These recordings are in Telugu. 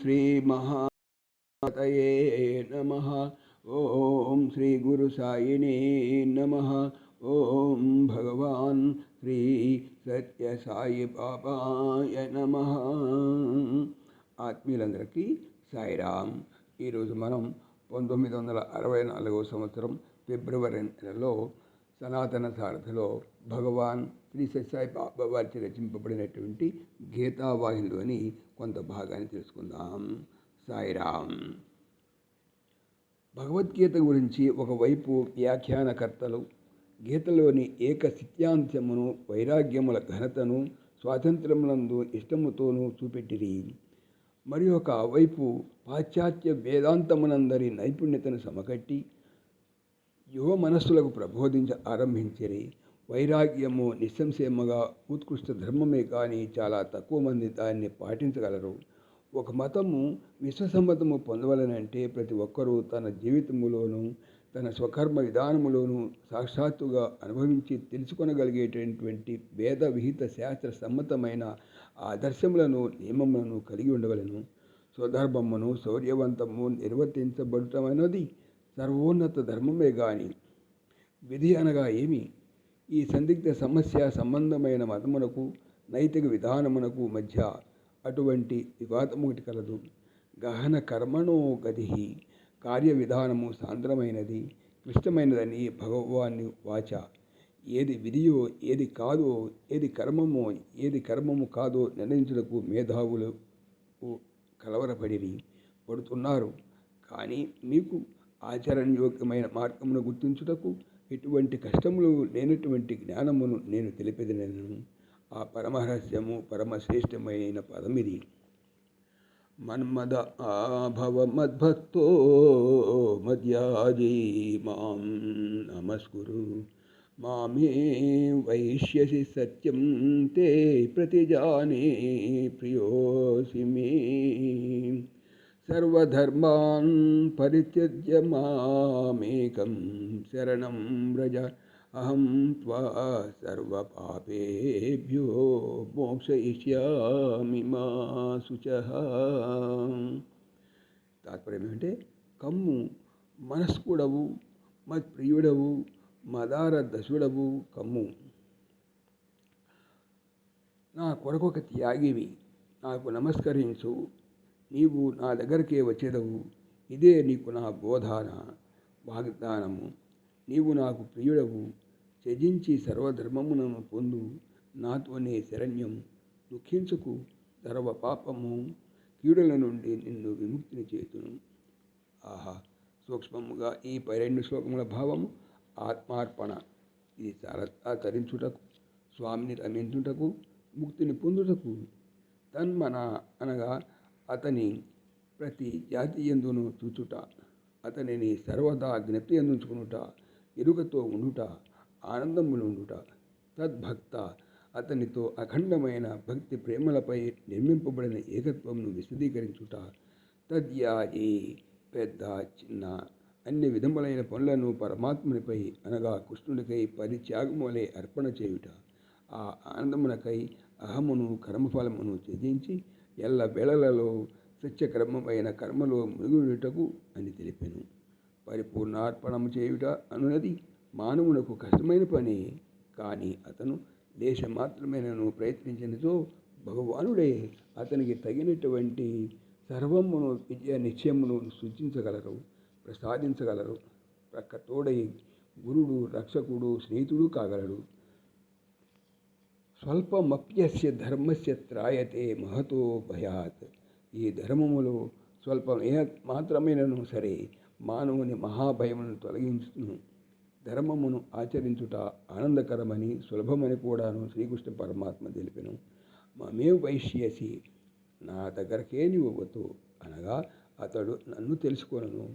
శ్రీ మహాతయే నమః. ఓం శ్రీ గురు సాయినే నమః. ఓం భగవాన్ శ్రీ సత్య సాయి బాబాయ నమః. ఆత్మీయులందరికీ సాయిరామ్. ఈరోజు మనం 1964 సంవత్సరం ఫిబ్రవరి నెలలో సనాతన సారథిలో భగవాన్ శ్రీ సత్యసాయి బాబా వారికి రచింపబడినటువంటి గీతావాహినిలోని కొంత భాగాన్ని తెలుసుకుందాం. సాయిరామ్. భగవద్గీత గురించి ఒకవైపు వ్యాఖ్యానకర్తలు గీతలోని ఏక సిద్ధాంతమును, వైరాగ్యముల ఘనతను, స్వాతంత్ర్యములందు ఇష్టముతోనూ చూపెట్టిరి. మరి ఒక వైపు పాశ్చాత్య వేదాంతమునందరి నైపుణ్యతను సమకట్టి యువ మనస్సులకు ప్రబోధించ ఆరంభించిరి. వైరాగ్యము నిస్సంశయముగా ఉత్కృష్ట ధర్మమే కానీ చాలా తక్కువ మంది దాన్ని పాటించగలరు. ఒక మతము విశ్వసమ్మతము పొందవలనంటే ప్రతి ఒక్కరూ తన జీవితములోనూ తన స్వకర్మ విధానములోనూ సాక్షాత్తుగా అనుభవించి తెలుసుకొనగలిగేటటువంటి వేద విహిత శాస్త్ర సమ్మతమైన ఆదర్శములను, నియమములను కలిగి ఉండవలను. స్వధర్మమును శౌర్యవంతము నిర్వర్తించబడటమన్నది సర్వోన్నత ధర్మమే గాని విధి అనగా ఏమి? ఈ సందిగ్ధ సమస్య సంబంధమైన మతమునకు నైతిక విధానమునకు మధ్య అటువంటి వివాదము ఒకటి కలదు. గహన కర్మణో గతి, కార్య విధానము సాంద్రమైనది, క్లిష్టమైనదని భగవాని వాచ. ఏది విధియో ఏది కాదో, ఏది కర్మము కాదో నిర్ణయించుటకు మేధావులు కలవరపడిరి పడుతున్నారు. కానీ మీకు ఆచరణయోగ్యమైన మార్గమును గుర్తించుటకు ఎటువంటి కష్టములు లేనటువంటి జ్ఞానమును నేను తెలిపెదనను. ఆ పరమరహస్యము పరమశ్రేష్టమైన పదమిది. మన్మద ఆభవ మద్భక్తో మద్యాజీ మాం నమస్కురు. మామే వైష్యసి సత్యం తే ప్రతిజానే ప్రియోసి మే. సర్వధర్మాన్ పరిత్యజ్య మామేకం శరణం వ్రజ. అహం త్వా సర్వపాపేభ్యో మోక్షయిష్యామి మా శుచః. తాత్పర్యం ఏమంటే, కమ్ము మనస్కుడవు, మత్ప్రియుడవు, మదార దశుడవు కమ్ము. నా కొరకొక త్యాగివి, నాకు నమస్కరించు. నీవు నా దగ్గరకే వచ్చేదవు. ఇదే నీకు నా బోధాన వాగ్దానము. నీవు నాకు ప్రియుడవు. త్యజించి సర్వధర్మములను పొందు. నాతోనే శరణ్యం. దుఃఖించుకు. సర్వ పాపము కీడుల నుండి నిన్ను విముక్తిని చేతును. ఆహా! సూక్ష్మముగా ఈ 12 శ్లోకముల భావము ఆత్మార్పణ. ఇది తరించుటకు, స్వామిని రమించుటకు, ముక్తిని పొందుటకు. తన్మన అనగా అతని ప్రతి జాతి యందును చూచుట, అతనిని సర్వదా జ్ఞప్తి అందుకునుట, ఎరుకతో ఉండుట, ఆనందములుండుట. తద్భక్త అతనితో అఖండమైన భక్తి ప్రేమలపై నిర్మింపబడిన ఏకత్వమును విశదీకరించుట. తద్యాజీ పెద్ద చిన్న అన్ని విధములైన పనులను పరమాత్మునిపై అనగా కృష్ణునికై పరిత్యాగములే అర్పణ చేయుట. ఆ ఆనందమునకై అహమును కర్మఫలమును త్యజించి ఎల్ల వేళలలో సత్యక్రమమైన కర్మలో మునిగుటకు అని తెలిపెను. పరిపూర్ణార్పణము చేయుట అనున్నది మానవునకు కష్టమైన పని. కానీ అతను లేశమాత్రమేనను ప్రయత్నించినచో భగవానుడే అతనికి తగినటువంటి సర్వమును విజయ నిశ్చయమును సూచించగలరు, ప్రసాదించగలరు. ప్రక్క తోడై గురుడు, రక్షకుడు, స్నేహితుడు కాగలడు. స్వల్పమప్యస్య ధర్మస్య త్రాయతే మహతో భయాత్. ఈ ధర్మములో స్వల్పమే మాత్రమేనను సరే మానవుని మహాభయమును తొలగించును. ధర్మమును ఆచరించుట ఆనందకరమని, సులభమని కూడాను శ్రీకృష్ణ పరమాత్మ తెలిపెను. మమే వైష్యసి, నా దగ్గరకే నీవు వద్దు అనగా అతడు నన్ను తెలుసుకొనును,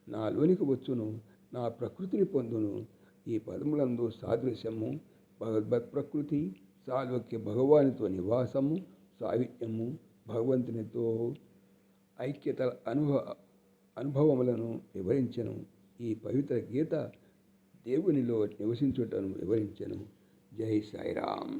నాలోనికి వచ్చును, నా ప్రకృతిని పొందును. ఈ పదములందు సాదృశ్యము, భగవద్ ప్రకృతి, సాలోక్య భగవానితో నివాసము, సావిత్యము, భగవంతునితో ఐక్యత అనుభవములను వివరించెను. ఈ పవిత్ర గీత దేవునిలో నివసించుటను వివరించెను. జై సాయిరామ్.